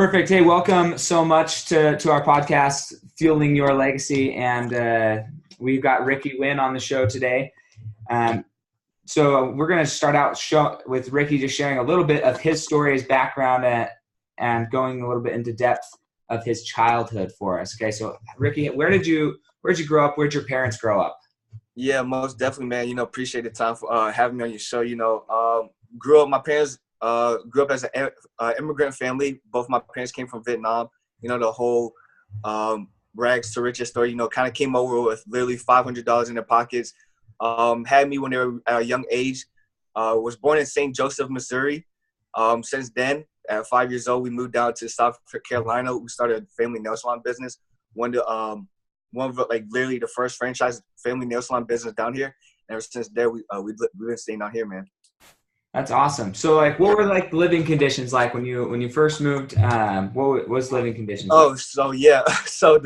Perfect. Hey, welcome so much to our podcast, Fueling Your Legacy. And we've got Ricky Nguyen on the show today. So we're going to start out with Ricky just sharing a little bit of his story, his background, and going a little bit into depth of his childhood for us. Okay, so Ricky, where'd you grow up? Where'd your parents grow up? Yeah, most definitely, man. Appreciate the time for having me on your show. Grew up. My parents grew up as an immigrant family. Both my parents came from Vietnam. The whole rags to riches story. Kind of came over with literally $500 in their pockets. Had me when they were at a young age. Was born in St. Joseph, Missouri. Since then, at 5 years old, we moved down to South Carolina. We started a family nail salon business. One of like literally the first franchise family nail salon business down here. And ever since there, we've been staying down here, man. That's awesome. So, like, what were like living conditions like when you first moved? What was living conditions like? Oh, so yeah, so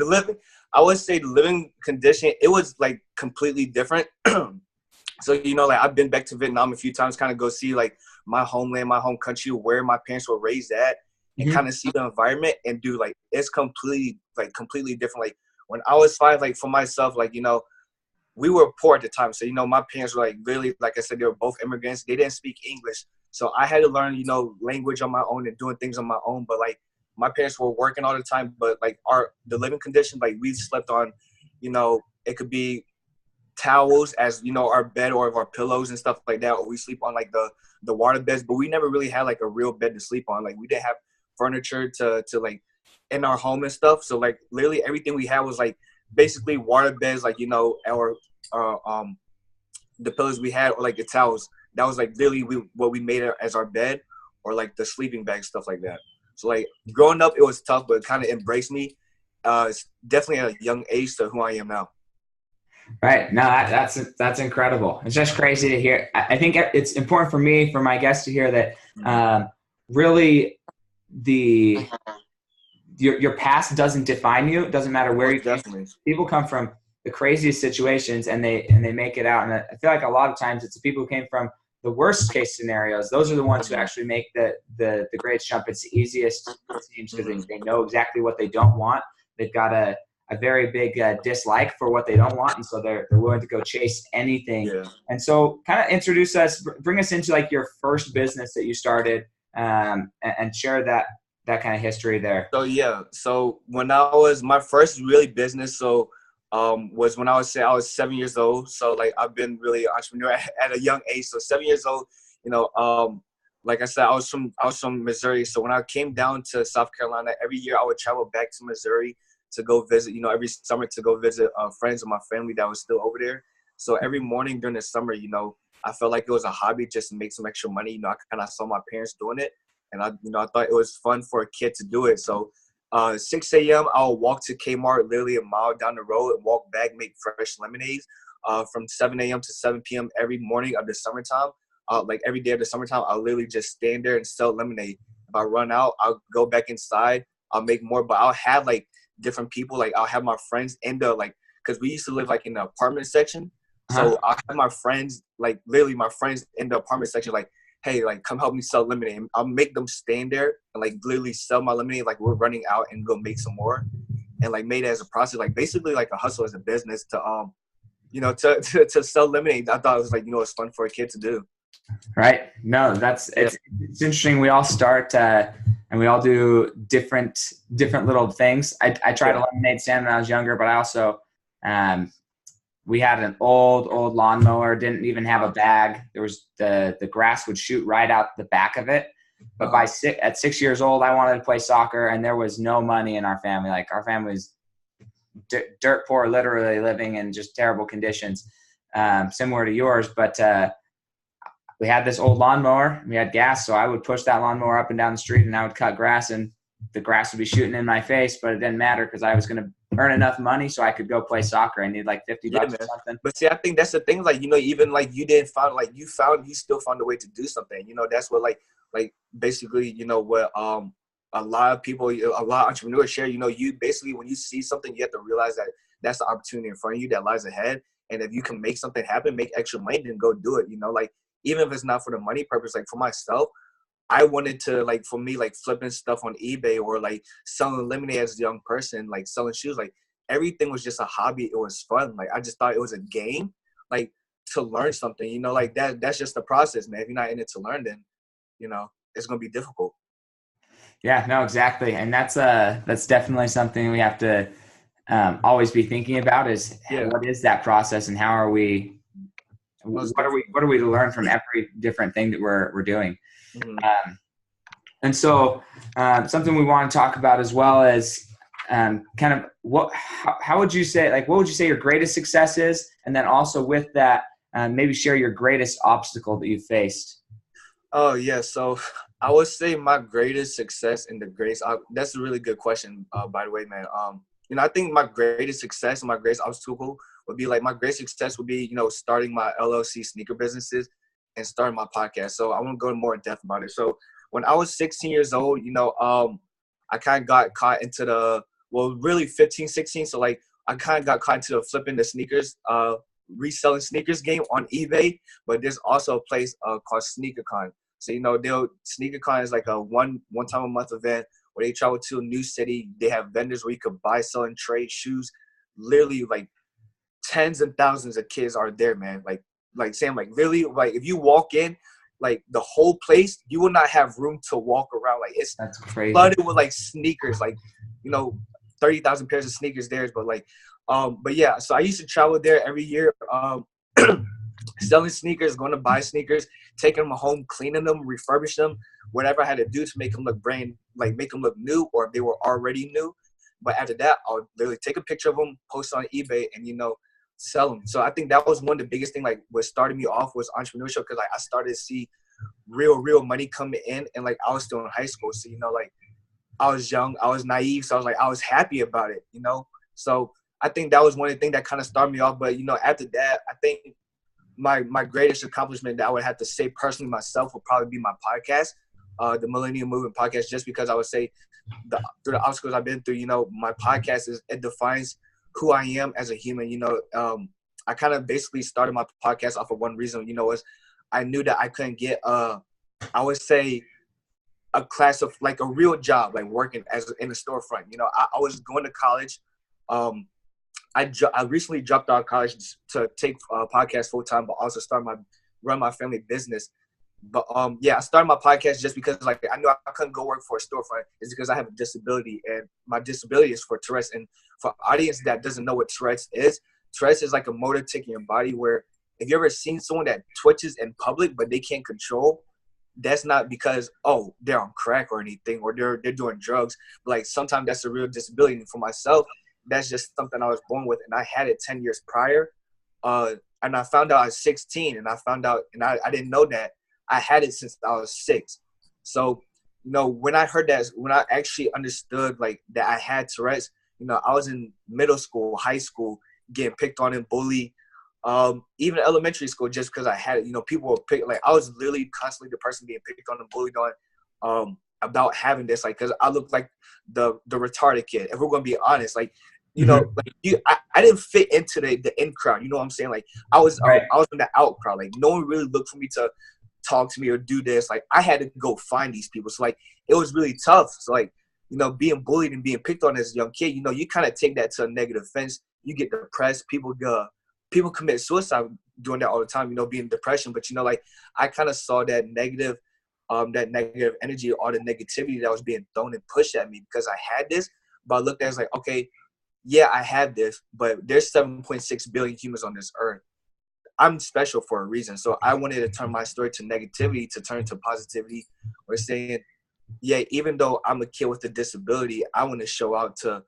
I would say the living condition, it was like completely different. So like I've been back to Vietnam a few times, kind of go see like my homeland, my home country, where my parents were raised at, and kind of see the environment and do like it's completely different. Like when I was 5, like for myself, like we were poor at the time. So, my parents were like really, like I said, they were both immigrants. They didn't speak English. So I had to learn, language on my own and doing things on my own. But like my parents were working all the time, but like the living condition, like we slept on, it could be towels as, our bed or our pillows and stuff like that. Or we sleep on like the water beds, but we never really had like a real bed to sleep on. Like we didn't have furniture to like in our home and stuff. So like literally everything we had was like basically water beds, like, our the pillows we had, or like the towels. That was like literally what we made as our bed, or like the sleeping bag, stuff like that. So like growing up, it was tough, but it kind of embraced me. It's definitely at a young age to who I am now. Right. No, that's incredible. It's just crazy to hear. I think it's important for my guests to hear that really your past doesn't define you. It doesn't matter where you came from. People come from the craziest situations and they make it out. And I feel like a lot of times it's the people who came from the worst case scenarios. Those are the ones who actually make the greatest jump. It's the easiest, it seems, because they know exactly what they don't want. They've got a very big dislike for what they don't want, and so they're willing to go chase anything. Yeah. And so kind of bring us into like your first business that you started, and share that kind of history there. So yeah, so when my first really business, was when I was 7 years old. So like I've been really an entrepreneur at a young age. So 7 years old, like I said, I was from Missouri. So when I came down to South Carolina, every year I would travel back to Missouri to go visit, every summer to go visit friends of my family that was still over there. So every morning during the summer, I felt like it was a hobby just to make some extra money. I kind of saw my parents doing it, and I thought it was fun for a kid to do it. So 6 a.m. I'll walk to Kmart, literally a mile down the road, and walk back, make fresh lemonades from 7 a.m. to 7 p.m. every morning of the summertime. Like every day of the summertime, I'll literally just stand there and sell lemonade. If I run out, I'll go back inside. I'll make more, but I'll have like different people. Like I'll have my friends in the because we used to live like in the apartment section. So I'll have my friends, like literally my friends in the apartment section, like, hey, like come help me sell lemonade. I'll make them stand there and like literally sell my lemonade. Like we're running out and go make some more, and like made it as a process, like basically like a hustle as a business to to sell lemonade. I thought it was like, it's fun for a kid to do. Right. No, it's interesting. We all start and we all do different little things. I tried a lemonade stand when I was younger, but I also we had an old lawnmower, didn't even have a bag. There was the grass would shoot right out the back of it. But at 6 years old, I wanted to play soccer, and there was no money in our family. Like our family was dirt poor, literally living in just terrible conditions, similar to yours. But we had this old lawnmower. We had gas, so I would push that lawnmower up and down the street, and I would cut grass, and the grass would be shooting in my face, but it didn't matter because I was going to earn enough money so I could go play soccer. I need like $50 or something. But see, I think that's the thing. Like, even like you still found a way to do something. That's what like basically, what a lot of entrepreneurs share. You basically, when you see something, you have to realize that that's the opportunity in front of you that lies ahead. And if you can make something happen, make extra money, then go do it. Like even if it's not for the money purpose, like for myself, I wanted to, like, for me, like flipping stuff on eBay or like selling lemonade as a young person, like selling shoes, like everything was just a hobby. It was fun. Like I just thought it was a game, like to learn something, you know, like that's just the process, man. If you're not in it to learn, then, you know, it's going to be difficult. Yeah, no, exactly. And that's definitely something we have to always be thinking about is Yeah, what is that process and how are we, most definitely. what are we to learn from every different thing that we're doing. Hmm. And so something we want to talk about as well is kind of how would you say, like, what would you say your greatest success is? And then also with that, maybe share your greatest obstacle that you've faced. Oh yeah, so I would say my greatest success in the greatest. That's a really good question, by the way, man. You know, I think my greatest success and my greatest obstacle would be like my greatest success would be, you know, starting my LLC sneaker businesses and starting my podcast. So I want to go more in depth about it. So when I was 16 years old, you know, I kind of got caught into really 15, 16. So like I kind of got caught into the flipping the sneakers, reselling sneakers game on eBay. But there's also a place called SneakerCon. So, you know, SneakerCon is like a one time a month event where they travel to a new city. They have vendors where you could buy, sell, and trade shoes. Literally, like tens and thousands of kids are there, man. Like Sam, like literally, like if you walk in, like the whole place, you will not have room to walk around. Like it's That's crazy. flooded with like sneakers, like, you know, 30,000 pairs of sneakers there. But yeah. So I used to travel there every year. Selling sneakers, going to buy sneakers, taking them home, cleaning them, refurbish them, whatever I had to do to make them look make them look new, or if they were already new. But after that, I'll literally take a picture of them, post on eBay, and, you know, sell them. So I think that was one of the biggest thing, like what started me off was entrepreneurship, because like I started to see real money coming in, and like I was still in high school, so, you know, like I was young, I was naive, so I was happy about it, you know. So I think that was one of the things that kind of started me off. But, you know, after that, I think my greatest accomplishment that I would have to say personally myself would probably be my podcast, the Millennium Movement podcast, just because I would say through the obstacles I've been through, you know, my podcast it defines who I am as a human. You know, I kind of basically started my podcast off of one reason, you know, was I knew that I couldn't get I would say a class of like a real job, like working as in a storefront. You know, I was going to college. I recently dropped out of college to take podcast full time, but also run my family business. But yeah, I started my podcast just because like I knew I couldn't go work for a storefront. It's because I have a disability, and my disability is for Tourette's. And for audience that doesn't know what Tourette's is like a motor tick in your body where if you ever seen someone that twitches in public but they can't control, that's not because they're on crack or anything, or they're doing drugs. But like sometimes that's a real disability. And for myself, that's just something I was born with, and I had it 10 years prior. And I found out I was 16, and I didn't know that I had it since I was 6. So, you know, when I heard that, when I actually understood like that I had Tourette's, you know, I was in middle school, high school, getting picked on and bullied, even elementary school, just because I had it. You know, people were like I was literally constantly the person being picked on and bullied on, about having this, like, because I looked like the retarded kid. If we're gonna be honest, like, you know, like I didn't fit into the in crowd. You know what I'm saying? Like I was in the out crowd. Like no one really looked for me to talk to me or do this. Like I had to go find these people. So like it was really tough. So like, you know, being bullied and being picked on as a young kid, you know, you kind of take that to a negative offense. You get depressed. People commit suicide doing that all the time. You know, being depression. But you know, like I kind of saw that negative energy, all the negativity that was being thrown and pushed at me because I had this. But I looked at it as like, okay, yeah, I have this, but there's 7.6 billion humans on this earth. I'm special for a reason. So I wanted to turn my story to negativity to turn to positivity. Or saying, yeah, even though I'm a kid with a disability, I want to show out to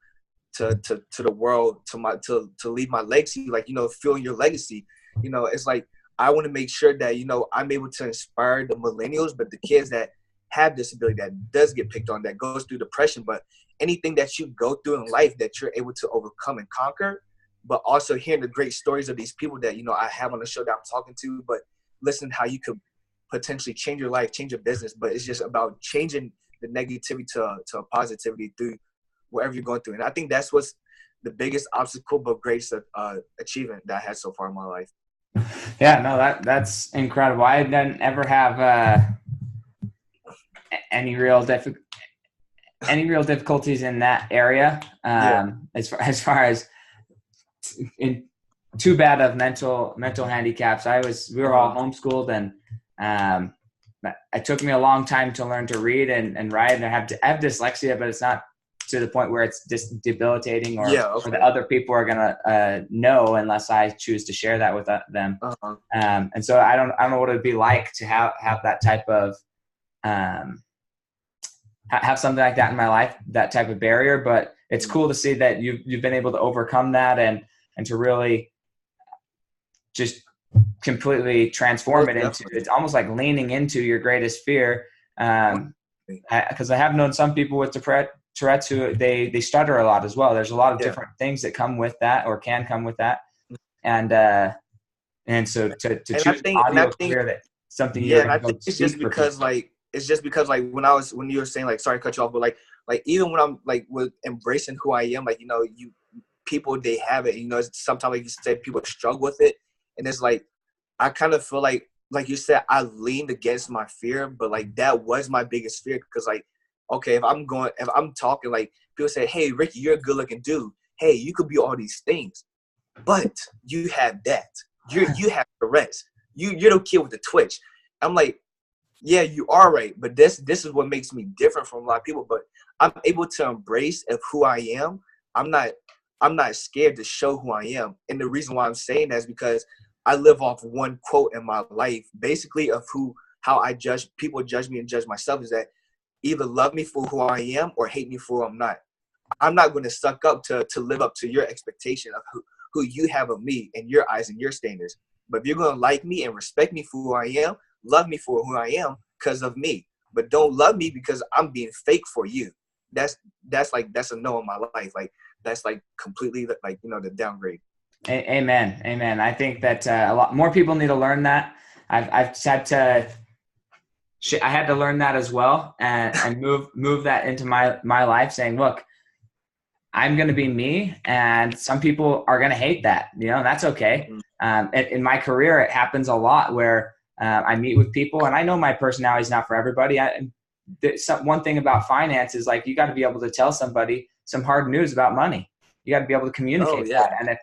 the world, to leave my legacy, like, you know, feeling your legacy. You know, it's like I want to make sure that, you know, I'm able to inspire the millennials, but the kids that have disability, that does get picked on, that goes through depression, but anything that you go through in life that you're able to overcome and conquer. But also hearing the great stories of these people that, you know, I have on the show that I'm talking to, but listen how you could potentially change your life, change your business. But it's just about changing the negativity to a positivity through whatever you're going through. And I think that's what's the biggest obstacle but greatest achievement that I had so far in my life. Yeah, no, that's incredible. I didn't ever have any real difficulties in that area. As far as in too bad of mental handicaps. We were all homeschooled, and it took me a long time to learn to read and write. And I have dyslexia, but it's not to the point where it's just debilitating or the other people are gonna know unless I choose to share that with them. And so I don't know what it'd be like to have that type of have something like that in my life, that type of barrier. But it's cool to see that you've been able to overcome that and to really just completely transform it into, it's almost like leaning into your greatest fear. Because I have known some people with Tourette's who they stutter a lot as well. There's a lot of different things that come with that or can come with that. And so to choose audio clear, that something you're and I think it's just because when you were saying, like, sorry to cut you off, but like even when I'm like with embracing who I am, like, you know, people, they have it, you know, sometimes, like you said, people struggle with it. And it's like, I kind of feel like you said, I leaned against my fear, but like that was my biggest fear. Because like, okay, if I'm talking, like people say, hey, Ricky, you're a good looking dude. Hey, you could be all these things, but you have that. You have the rest. You're the kid with the twitch. I'm like, yeah, you are right. But this is what makes me different from a lot of people. But I'm able to embrace of who I am. I'm not scared to show who I am. And the reason why I'm saying that is because I live off one quote in my life, basically, of how people judge me and judge myself, is that either love me for who I am or hate me for who I'm not. I'm not going to suck up to live up to your expectation of who you have of me in your eyes and your standards. But if you're going to like me and respect me for who I am, love me for who I am because of me. But don't love me because I'm being fake for you. That's a no in my life. Like, that's like completely, like, you know, the downgrade. Amen. I think that a lot more people need to learn that. I had to learn that as well, and move that into my life, saying, look, I'm going to be me, and some people are going to hate that, you know, and that's okay. In my career, it happens a lot where I meet with people, and I know my personality is not for everybody. One thing about finance is, like, you got to be able to tell somebody some hard news about money. You got to be able to communicate that.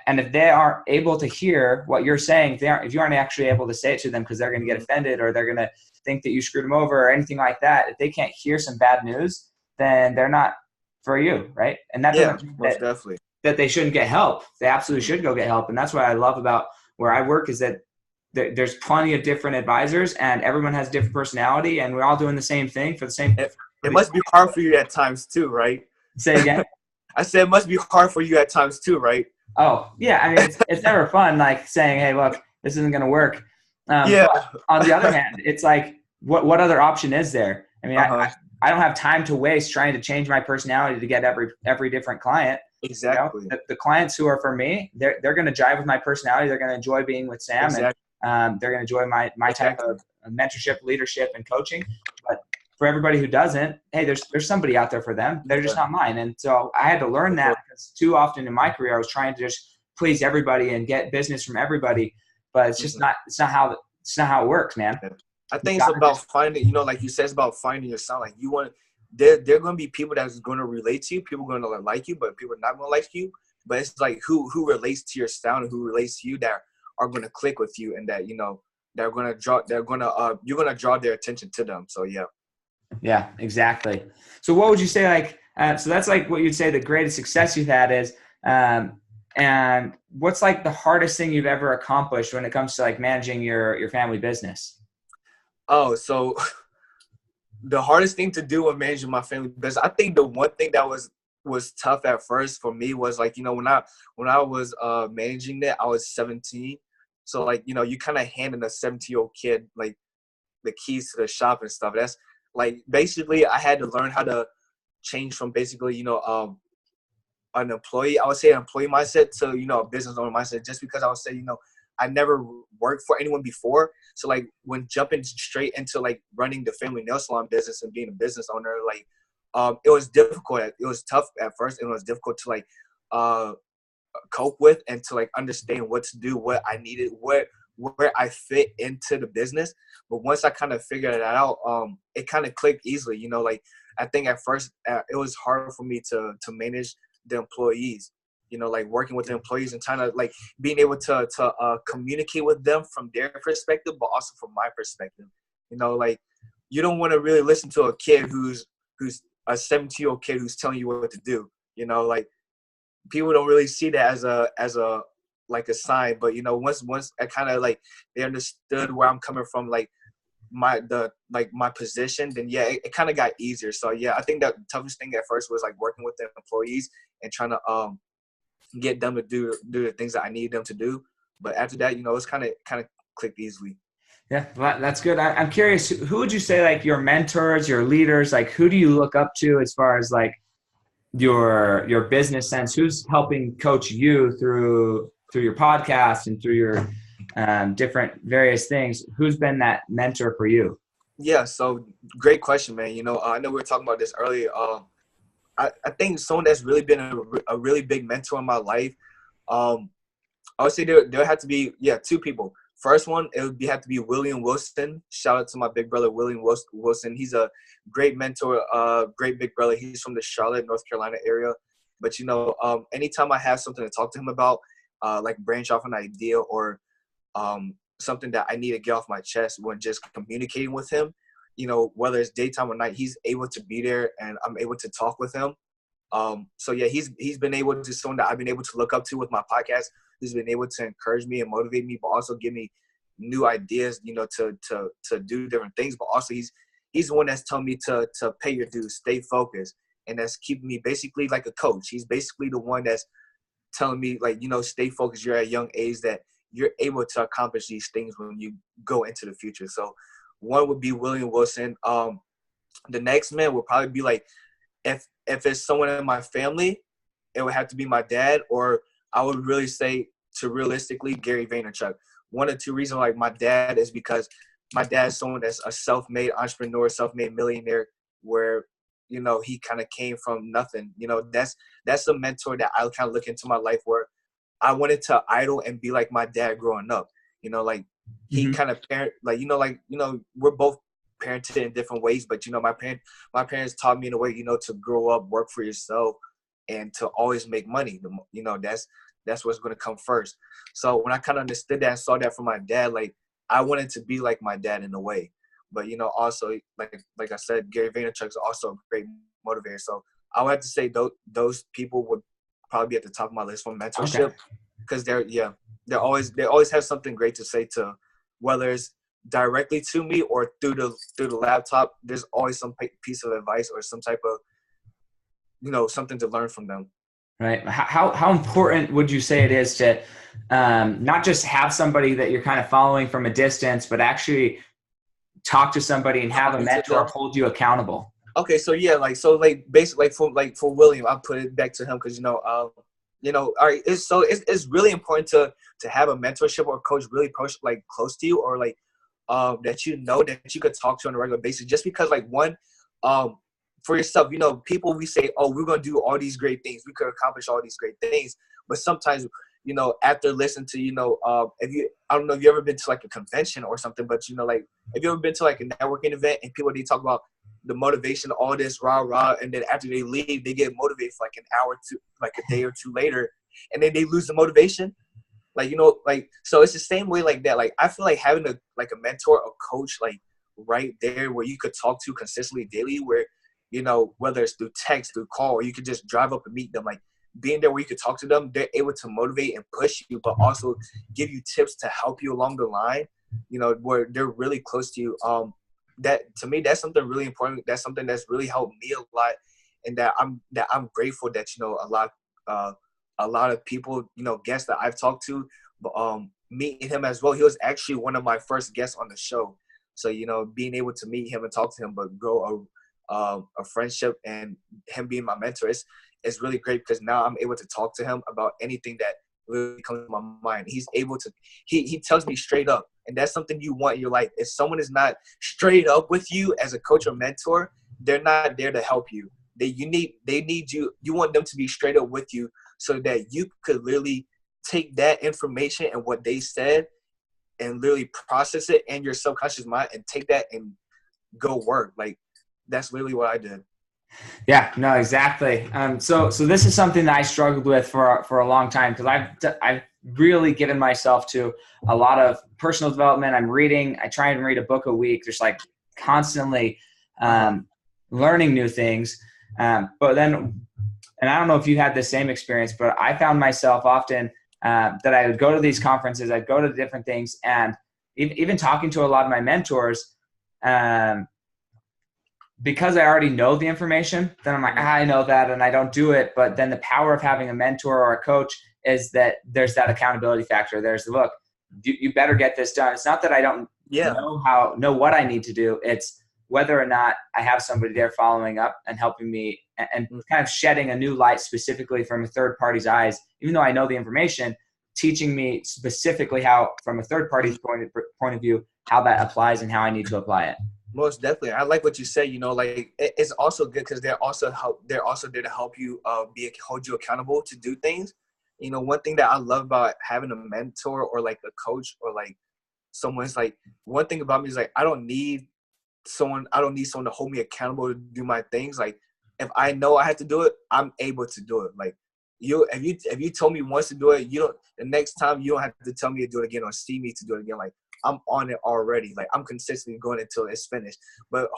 And if they aren't able to hear what you're saying, if you aren't actually able to say it to them because they're going to get offended or they're going to think that you screwed them over or anything like that, if they can't hear some bad news, then they're not for you, right? And that doesn't mean that they shouldn't get help. They absolutely should go get help. And that's what I love about where I work, is that there's plenty of different advisors, and everyone has different personality, and we're all doing the same thing for the same. It must be hard for you at times too, right? Say again. I said it must be hard for you at times too, right? Oh yeah, I mean, it's never fun, like saying, hey, look, this isn't going to work. But on the other hand, it's like, what other option is there? I mean, I don't have time to waste trying to change my personality to get every different client. Exactly. You know? The clients who are for me, they're going to jive with my personality. They're going to enjoy being with Sam, exactly. And they're going to enjoy my type of mentorship, leadership, and coaching. But for everybody who doesn't, hey, there's somebody out there for them. They're just not mine. And so I had to learn that, because too often in my career I was trying to just please everybody and get business from everybody. But it's just not how it works, man. I think it's about finding, you know, like you said, it's about finding your sound. Like, you want, there are going to be people that's going to relate to you, people are going to like you, but people are not going to like you. But it's like who relates to your sound and who relates to you that are going to click with you, and that, you know, you're going to draw their attention to them. So yeah, exactly. So what would you say, like, so that's like what you'd say the greatest success you've had is, and what's like the hardest thing you've ever accomplished when it comes to like managing your family business? Oh, so the hardest thing to do when managing my family business, I think the one thing that was tough at first for me was, like, you know, when I was managing that, I was 17. So, like, you know, you kind of handing a 17-year-old kid like the keys to the shop and stuff. That's like, basically I had to learn how to change from basically, you know, an employee mindset to, you know, a business owner mindset, just because I would say, you know, I never worked for anyone before. So, like, when jumping straight into like running the family nail salon business and being a business owner, like, it was difficult. It was tough at first, and it was difficult to like cope with, and to like understand what to do, what I needed, what where I fit into the business. But once I kind of figured that out, it kind of clicked easily. You know, like I think at first it was hard for me to manage the employees. You know, like working with the employees and trying to like being able to communicate with them from their perspective, but also from my perspective. You know, like you don't want to really listen to a kid who's a 17-year-old kid who's telling you what to do. You know, like people don't really see that as a like a sign. But you know, once I kind of like they understood where I'm coming from, like my position, then yeah, it kind of got easier. So yeah, I think that the toughest thing at first was like working with the employees and trying to get them to do the things that I need them to do. But after that, you know, it's kind of clicked easily. Yeah, well, that's good. I'm curious, who would you say like your mentors, your leaders, like who do you look up to as far as like your business sense? Who's helping coach you through your podcast and through your different various things? Who's been that mentor for you? Yeah, so great question, man. You know, I know we were talking about this earlier. I think someone that's really been a really big mentor in my life. I would say there had to be two people. First one, it would have to be William Wilson. Shout out to my big brother William Wilson. He's a great mentor, great big brother. He's from the Charlotte, North Carolina area. But you know, anytime I have something to talk to him about, like branch off an idea or something that I need to get off my chest when just communicating with him, you know, whether it's daytime or night, he's able to be there and I'm able to talk with him. So yeah, he's been able to someone that I've been able to look up to with my podcast. Who's been able to encourage me and motivate me, but also give me new ideas, you know, to do different things. But also he's the one that's telling me to pay your dues, stay focused, and that's keeping me basically like a coach. He's basically the one that's telling me like, you know, stay focused. You're at a young age that you're able to accomplish these things when you go into the future. So one would be William Wilson. The next man would probably be like, if it's someone in my family, it would have to be my dad, or I would really say to realistically Gary Vaynerchuk. One or two reasons like my dad is because my dad's someone that's a self-made entrepreneur, self-made millionaire, where, you know, he kind of came from nothing. You know, that's a mentor that I kind of look into my life where I wanted to idol and be like my dad growing up. You know, like he kind of parent, like, you know, we're both parented in different ways, but you know, my parents taught me in a way, you know, to grow up, work for yourself, and to always make money. You know, that's what's going to come first. So when I kind of understood that and saw that from my dad, like I wanted to be like my dad in a way. But you know, also like I said, Gary Vaynerchuk is also a great motivator. So I would have to say those people would probably be at the top of my list for mentorship, because they always have something great to say, to whether it's directly to me or through the laptop. There's always some piece of advice or some type of, you know, something to learn from them. Right. How important would you say it is to not just have somebody that you're kind of following from a distance, but actually talk to somebody and have a mentor hold you accountable? Okay, so yeah, basically for William, I'll put it back to him because all right, it's really important to have a mentorship or coach really close to you, or like that you know that you could talk to on a regular basis. Just because like one, for yourself, you know, people, we say, oh, we're going to do all these great things. We could accomplish all these great things. But sometimes, you know, after listening to, you know, I don't know if you ever been to like a convention or something, but, you know, like, have you ever been to like a networking event and people, they talk about the motivation, all this rah, rah. And then after they leave, they get motivated for like an hour to like a day or two later. And then they lose the motivation. Like, you know, like, so it's the same way like that. Like, I feel like having a mentor, a coach, like right there where you could talk to consistently daily, where, you know, whether it's through text, through call, or you could just drive up and meet them, like being there where you could talk to them, they're able to motivate and push you, but also give you tips to help you along the line, you know, where they're really close to you. That to me, that's something really important. That's something that's really helped me a lot. And that I'm grateful that, you know, a lot of people, you know, guests that I've talked to, but meeting him as well. He was actually one of my first guests on the show. So, you know, being able to meet him and talk to him, but grow a friendship, and him being my mentor is really great, because now I'm able to talk to him about anything that really comes to my mind. He's able to, he tells me straight up, and that's something you want in your life. If someone is not straight up with you as a coach or mentor, they're not there to help you. They need you. You want them to be straight up with you, so that you could literally take that information and what they said and literally process it in your subconscious mind and take that and go work. Like that's literally what I did. Yeah, no, exactly. So this is something that I struggled with for a long time, because I've really given myself to a lot of personal development. I try and read a book a week, just like constantly learning new things. But then, and I don't know if you had the same experience, but I found myself often that I would go to these conferences, I'd go to different things, and even talking to a lot of my mentors, because I already know the information, then I'm like, I know that, and I don't do it. But then the power of having a mentor or a coach is that there's that accountability factor. There's the look, you better get this done. It's not that I don't know what I need to do. It's whether or not I have somebody there following up and helping me and kind of shedding a new light specifically from a third party's eyes, even though I know the information, teaching me specifically how, from a third party's point of view, how that applies and how I need to apply it. Most definitely. I like what you said, like it's also good because they're also there to help you hold you accountable to do things. One thing that I love about having a mentor or like a coach or like someone's like, one thing about me is like I don't need someone to hold me accountable to do my things. Like if I know I have to do it, I'm able to do it. Like if you told me once to do it, the next time you don't have to tell me to do it again or see me to do it again. Like I'm on it already. Like I'm consistently going until it's finished. But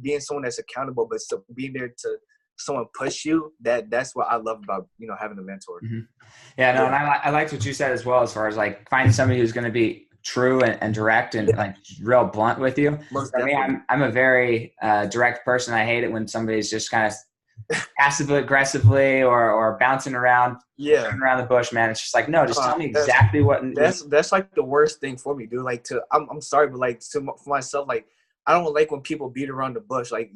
being someone that's accountable, but still being there to someone push you, that's what I love about, having a mentor. Mm-hmm. Yeah, no, and I liked what you said as well, as far as like finding somebody who's going to be true and direct and like real blunt with you. For me, I'm a very direct person. I hate it when somebody's just kind of passively aggressively or bouncing around, around the bush, man. It's just like, no, just tell me exactly what. That's like the worst thing for me, dude. Like I'm sorry, but like for myself, like I don't like when people beat around the bush. Like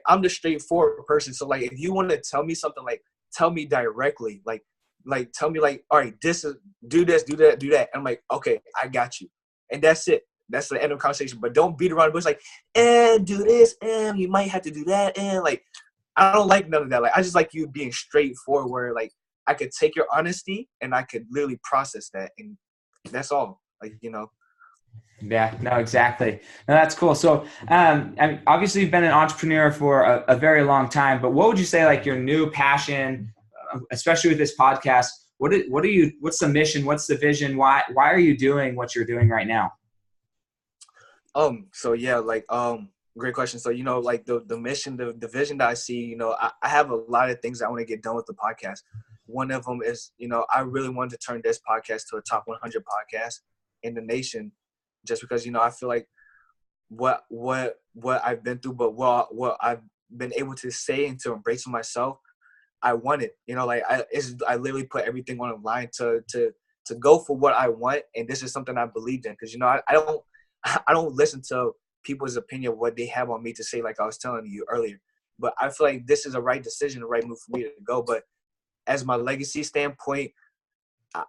I'm the straightforward person. So like if you want to tell me something, like tell me directly. Like tell me like, all right, do this, do that, do that. And I'm like, okay, I got you, and that's it. That's the end of the conversation. But don't beat around the bush like, and do this, and you might have to do that, and like. I don't like none of that. Like, I just like you being straightforward where, like, I could take your honesty and I could literally process that. And that's all. Like, Yeah, no, exactly. No, that's cool. So, I mean, obviously you've been an entrepreneur for a very long time, but what would you say, like, your new passion, especially with this podcast, what's the mission? What's the vision? Why are you doing what you're doing right now? So yeah, like, great question. So, like the mission, the vision that I see, I have a lot of things I want to get done with the podcast. One of them is, I really wanted to turn this podcast to a top 100 podcast in the nation, just because, I feel like what I've been through, but what I've been able to say and to embrace for myself, I want it. Like I literally put everything on the line to go for what I want, and this is something I believed in because, I don't listen to people's opinion of what they have on me to say, like I was telling you earlier. But I feel like this is a right decision, the right move for me to go. But as my legacy standpoint,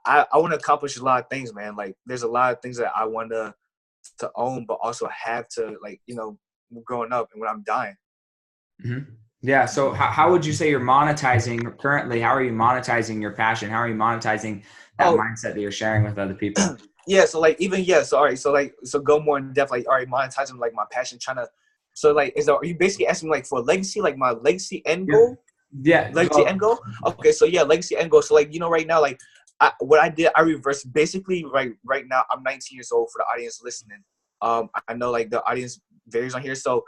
I want to accomplish a lot of things, man. Like there's a lot of things that I want to own, but also have to, like, growing up and when I'm dying. Mm-hmm. Yeah. So how would you say you're monetizing currently? How are you monetizing your passion? How are you monetizing that mindset that you're sharing with other people? Yeah, so like so all right, so go more in depth, like all right, monetizing like my passion, so like are you basically asking me like for legacy, like my legacy end goal? Yeah. Legacy end goal? Okay, so yeah, legacy end goal. So like, right now, like what I did, I reversed basically right now, I'm 19 years old for the audience listening. I know like the audience varies on here, so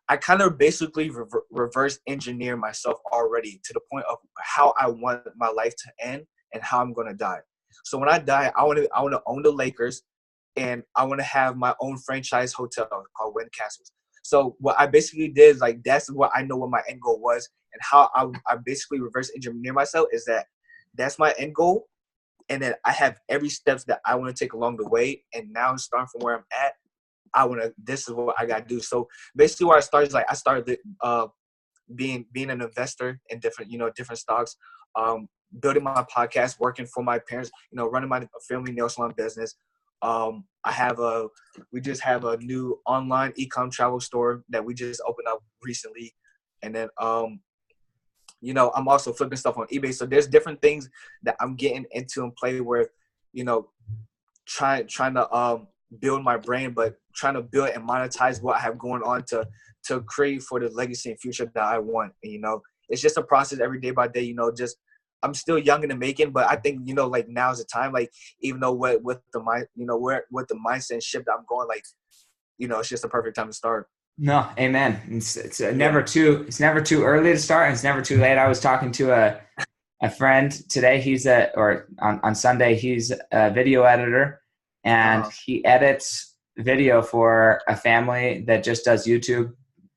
I kind of basically reverse engineer myself already to the point of how I want my life to end and how I'm gonna die. So when I die, I want to own the Lakers, and I want to have my own franchise hotel called Wynn Castles. So what I basically did is like that's what I know what my end goal was, and how I basically reverse engineer myself is that's my end goal, and then I have every steps that I want to take along the way. And now starting from where I'm at, this is what I got to do. So basically, where I started is like I started being an investor in different stocks. Building my podcast, working for my parents, running my family nail salon business. We just have a new online e-com travel store that we just opened up recently. And then, I'm also flipping stuff on eBay. So there's different things that I'm getting into and play with, trying to build my brain, but trying to build and monetize what I have going on to create for the legacy and future that I want. And, it's just a process every day by day. Just I'm still young in the making, but I think like now's the time. Like even though with the mind, with the mindset and shift that I'm going, like it's just the perfect time to start. No, amen. It's never too early to start, and it's never too late. I was talking to a friend today. On Sunday, he's a video editor, and he edits video for a family that just does YouTube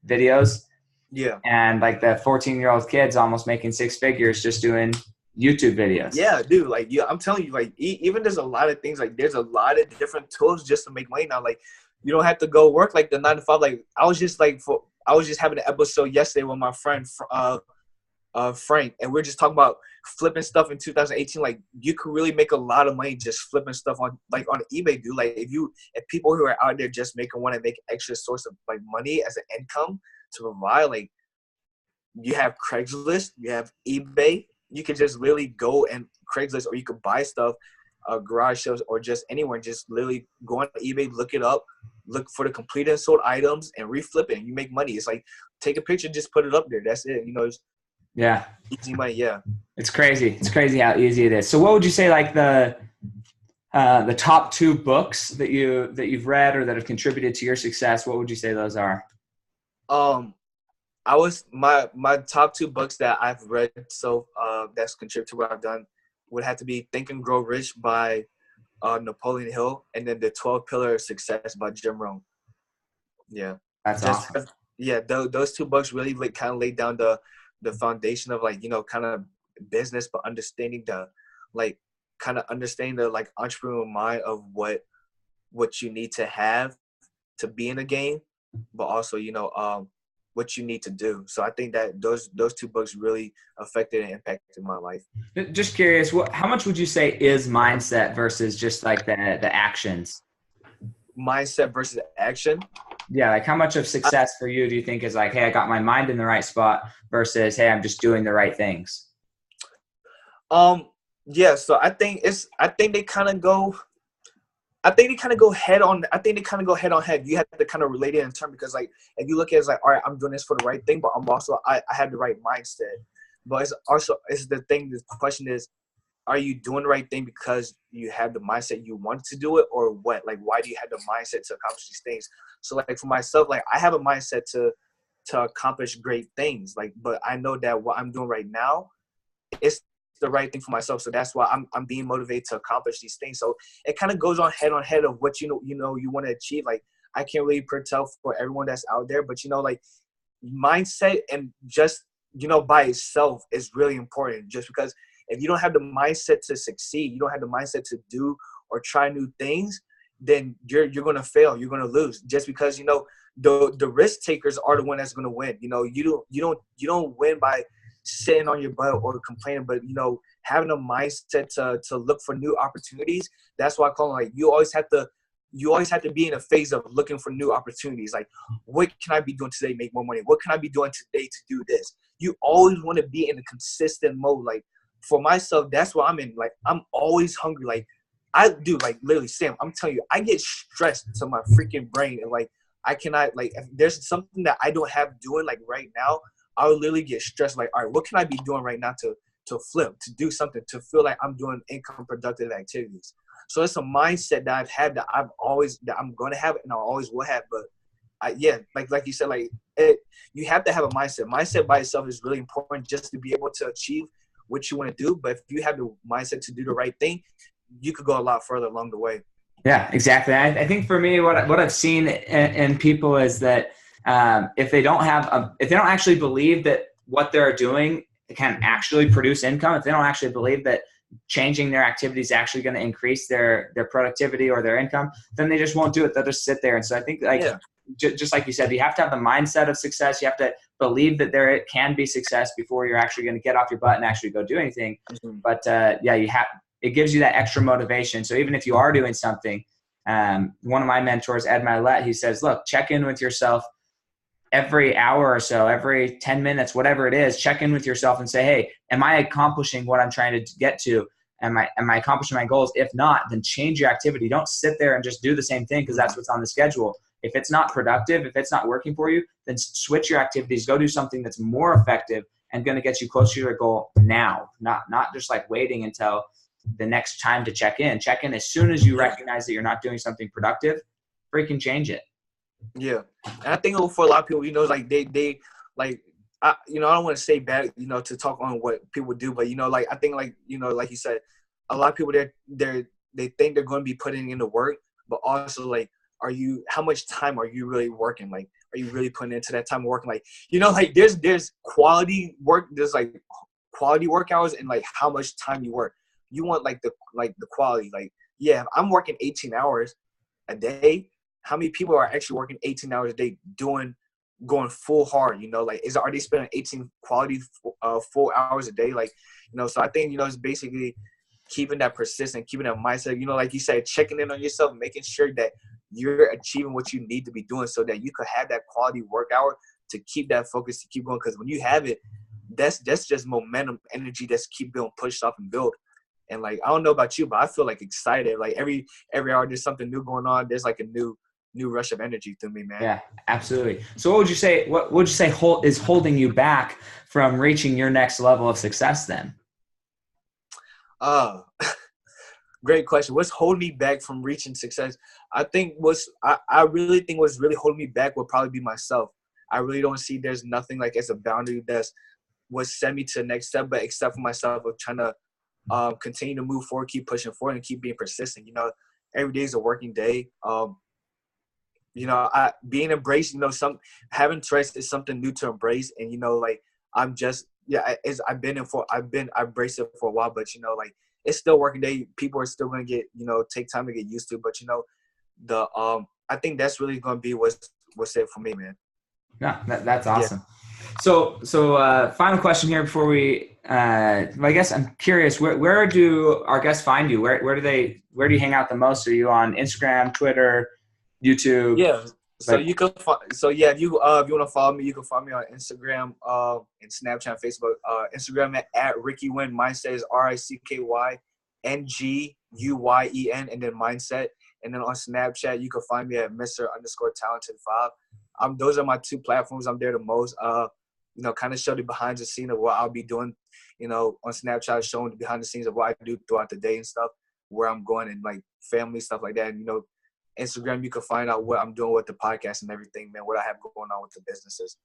videos. Yeah. And like the 14-year-old kid's almost making 6 figures just doing YouTube videos. Yeah, dude. Like, yeah, I'm telling you, like, even there's a lot of things, like, there's a lot of different tools just to make money now. Like, you don't have to go work like the 9 to 5. Like, I was just having an episode yesterday with my friend, Frank, and we're just talking about flipping stuff in 2018. Like, you could really make a lot of money just flipping stuff on eBay, dude. Like, if people who are out there just want to make extra source of like money as an income to provide, like, you have Craigslist, you have eBay. You could just literally go and Craigslist, or you could buy stuff, garage sales, or just anywhere. Just literally go on eBay, look it up, look for the completed and sold items, and reflip it. And you make money. It's like, take a picture, just put it up there. That's it. Yeah. Easy money. Yeah. It's crazy. It's crazy how easy it is. So what would you say, like the top 2 books that you've read or that have contributed to your success? What would you say those are? My top 2 books that I've read that's contributed to what I've done would have to be Think and Grow Rich by Napoleon Hill, and then The 12 Pillars of Success by Jim Rohn. Yeah. That's awesome. Yeah, those 2 books really kind of laid down the foundation of kind of business, but understanding the entrepreneurial mind of what you need to have to be in a game, but also what you need to do. So I think that those 2 books really affected and impacted my life. Just curious, how much would you say is mindset versus just like the actions? Mindset versus action? Yeah, like how much of success for you do you think is like, hey, I got my mind in the right spot versus, hey, I'm just doing the right things? Yeah, so I think they kind of go head on. I think they kind of go head on head. You have to kind of relate it in terms, because like if you look at it, it's like, all right, I'm doing this for the right thing, but I'm also I have the right mindset. But the question is, are you doing the right thing because you have the mindset you want to do it, or what? Like, why do you have the mindset to accomplish these things? So like for myself, like I have a mindset to accomplish great things. Like, but I know that what I'm doing right now is the right thing for myself. So that's why I'm being motivated to accomplish these things. So it kind of goes on head of what you want to achieve. Like, I can't really tell for everyone that's out there, but like mindset and just by itself is really important. Just because if you don't have the mindset to succeed, you don't have the mindset to do or try new things, then you're going to fail. You're going to lose. Just because the risk takers are the one that's going to win. You don't win by sitting on your butt or complaining, but having a mindset to look for new opportunities. That's why I call it, like, you always have to be in a phase of looking for new opportunities. Like, what can I be doing today to make more money? What can I be doing today to do this? You always want to be in a consistent mode. Like, for myself, that's what I'm in. Like, I'm always hungry. Like, I do, like, literally, Sam, I'm telling you, I get stressed to my freaking brain, and like I cannot, like, if there's something that I don't have doing, like, right now, I would literally get stressed. Like, all right, what can I be doing right now to flip, to do something, to feel like I'm doing income productive activities? So it's a mindset that I've had that I'm going to have, and I always will have. But like you said, like you have to have a mindset. Mindset by itself is really important just to be able to achieve what you want to do. But if you have the mindset to do the right thing, you could go a lot further along the way. Yeah, exactly. I think for me, what I've seen in people is that if they don't actually believe that what they're doing can actually produce income, if they don't actually believe that changing their activity is actually going to increase their productivity or their income, then they just won't do it. They'll just sit there. And so I think, like, just like you said, you have to have the mindset of success. You have to believe that there can be success before you're actually going to get off your butt and actually go do anything. Mm-hmm. But it gives you that extra motivation. So even if you are doing something, one of my mentors, Ed Milet, he says, look, check in with yourself every hour or so, every 10 minutes, whatever it is, check in with yourself and say, hey, am I accomplishing what I'm trying to get to? Am I accomplishing my goals? If not, then change your activity. Don't sit there and just do the same thing because that's what's on the schedule. If it's not productive, if it's not working for you, then switch your activities. Go do something that's more effective and going to get you closer to your goal now, not just like waiting until the next time to check in. Check in as soon as you recognize that you're not doing something productive. Freaking change it. Yeah, and I think for a lot of people, like they like, I don't want to say bad, to talk on what people do, but like I think like like you said, a lot of people they think they're going to be putting in the work, but also like, how much time are you really working? Like, are you really putting into that time of working? Like, like there's quality work, there's like quality work hours, and like how much time you work. You want like the quality. Like, yeah, if I'm working 18 hours a day, how many people are actually working 18 hours a day going full hard? Like, are they spending 18 quality full hours a day? Like, so I think it's basically keeping that persistent, keeping that mindset. Like you said, checking in on yourself, making sure that you're achieving what you need to be doing, so that you could have that quality work hour to keep that focus, to keep going. Because when you have it, that's just momentum, energy that's keep being pushed off and built. And like, I don't know about you, but I feel like excited. Like every hour there's something new going on. There's like a new rush of energy through me, man. Yeah, absolutely. So what would you say is holding you back from reaching your next level of success then? Great question. What's holding me back from reaching success? I think I really think what's really holding me back would probably be myself. I really don't see there's nothing like as a boundary that's what set me to the next step, but except for myself of trying to continue to move forward, keep pushing forward, and keep being persistent. Every day is a working day. Being embraced, having trust is something new to embrace. And, like, I'm just, I've embraced it for a while, but, like, it's still working day. People are still going to get, take time to get used to, but, I think that's really going to be what's it for me, man. Yeah, that's awesome. Yeah. So final question here before we, I guess I'm curious, where do our guests find you? Where do you hang out the most? Are you on Instagram, Twitter, YouTube? Yeah. So you can if you want to follow me, you can follow me on Instagram, and Snapchat, Facebook. Instagram at Ricky Nguyen. Mindset is RICKYNGUYEN, and then mindset. And then on Snapchat, you can find me at Mr._Talented5. Those are my two platforms. I'm there the most. Kind of show the behind the scenes of what I'll be doing. On Snapchat, showing the behind the scenes of what I do throughout the day and stuff, where I'm going, and like family stuff like that. And, Instagram, you can find out what I'm doing with the podcast and everything, man, what I have going on with the businesses.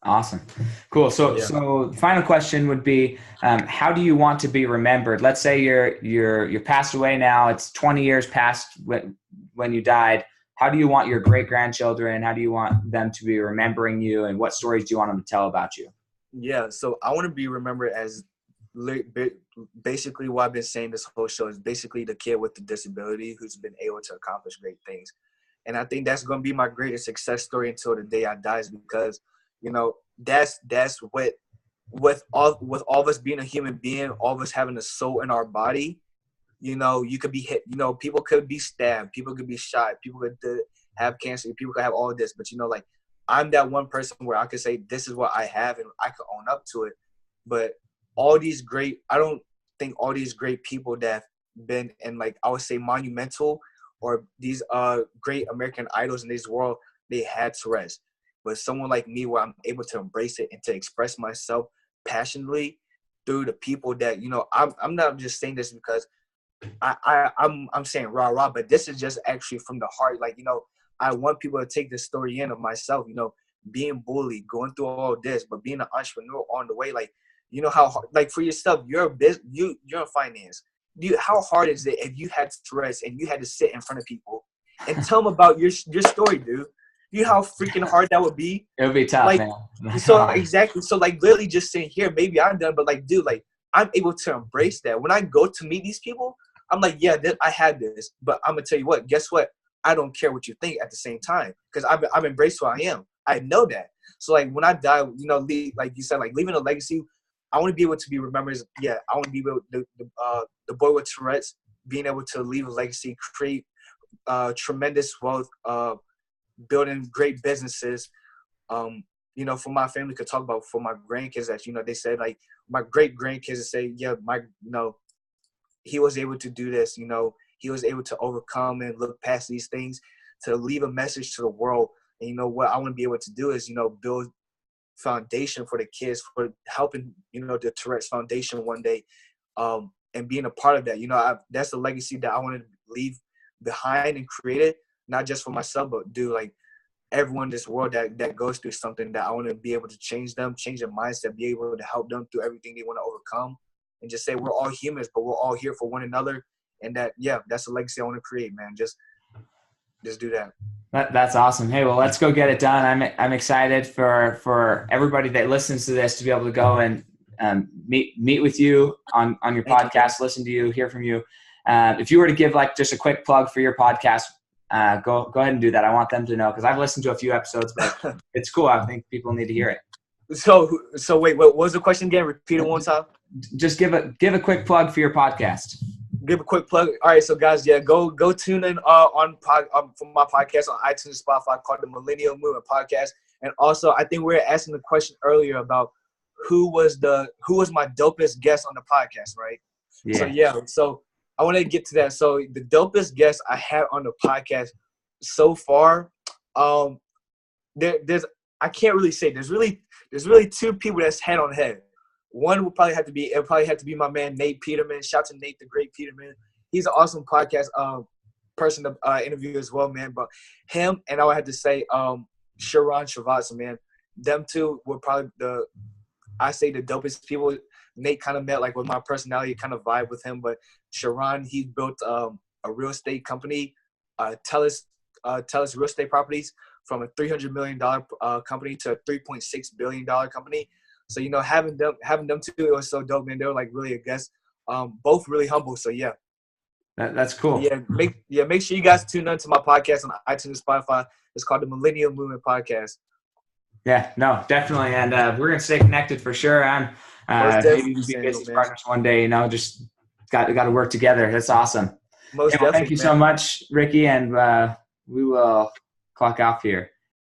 Awesome. Cool. So final question would be, how do you want to be remembered? Let's say you're passed away now. It's 20 years past when you died. How do you want your great-grandchildren, how do you want them to be remembering you, and what stories do you want them to tell about you? Yeah. So I want to be remembered as basically what I've been saying this whole show is basically the kid with the disability who's been able to accomplish great things. And I think that's going to be my greatest success story until the day I die, because, that's what, with all of us being a human being, all of us having a soul in our body, you could be hit, people could be stabbed, people could be shot, people could have cancer, people could have all of this. But, like, I'm that one person where I could say, this is what I have, and I could own up to it. But I don't think all these great people that have been in, like, I would say monumental, or these great American idols in this world, they had Tourette's. But someone like me, where I'm able to embrace it and to express myself passionately through the people that, I'm not just saying this because I'm saying rah, but this is just actually from the heart. Like, I want people to take this story in of myself, being bullied, going through all this, but being an entrepreneur on the way. Like, how hard, like, for yourself, you're in finance. How hard is it if you had stress and you had to sit in front of people and tell them about your story, dude? You know how freaking hard that would be? It would be tough, like, man. So exactly. So like, literally just sitting here, maybe I'm done, but like, dude, like, I'm able to embrace that. When I go to meet these people, I'm like, yeah, I had this, but I'm gonna tell you what, guess what? I don't care what you think at the same time, because I've embraced who I am. I know that. So like, when I die, like you said, like, leaving a legacy, I want to be able to be remembered. Yeah, I want to be able the boy with Tourette's, being able to leave a legacy, create tremendous wealth, building great businesses. For my family could talk about, for my grandkids, that, they said, like, my great grandkids say, yeah, my, he was able to do this. You know, he was able to overcome and look past these things to leave a message to the world. And you know what I want to be able to do is, you know, build foundation for the kids, for helping, you know, the Tourette's Foundation one day, and being a part of that. You know, that's the legacy that I want to leave behind and create it, not just for myself, but like everyone in this world that goes through something, that I want to be able to change them, change their mindset, be able to help them through everything they want to overcome, and just say we're all humans, but we're all here for one another. And that, yeah, that's the legacy I want to create, man. Just do that. That's awesome. Hey, well, let's go get it done. I'm excited for everybody that listens to this to be able to go and meet with you on your podcast, listen to you, hear from you. If you were to give like just a quick plug for your podcast, go ahead and do that. I want them to know, because I've listened to a few episodes, but it's cool. I think people need to hear it. So wait, what was the question again? Repeat it one time. Just give a quick plug for your podcast. Give a quick plug. All right, so guys, yeah, go tune in for my podcast on iTunes and Spotify called the Millennial Movement Podcast. And also, I think we were asking the question earlier about who was my dopest guest on the podcast, right? Yeah. So I want to get to that. So the dopest guest I had on the podcast so far, there's I can't really say. There's really two people that's head on head. One would probably have to be my man Nate Peterman. Shout out to Nate, the great Peterman. He's an awesome podcast person to interview as well, man. But him, and I would have to say Sharon Srivatsa, man. Them two were probably the dopest people. Nate kind of met like with my personality, kind of vibe with him. But Sharon, he built a real estate company, Tellus Real Estate Properties, from a $300 million company to a $3.6 billion company. So, you know, having them two, it was so dope, man. They were like really a guest. Both really humble. So yeah. That's cool. Make sure you guys tune in to my podcast on iTunes and Spotify. It's called the Millennial Movement Podcast. Yeah, no, definitely. And we're gonna stay connected for sure. And maybe we'll be business partners one day, you know, just got to work together. That's awesome. Most definitely, thank you so much, Ricky, and we will clock off here.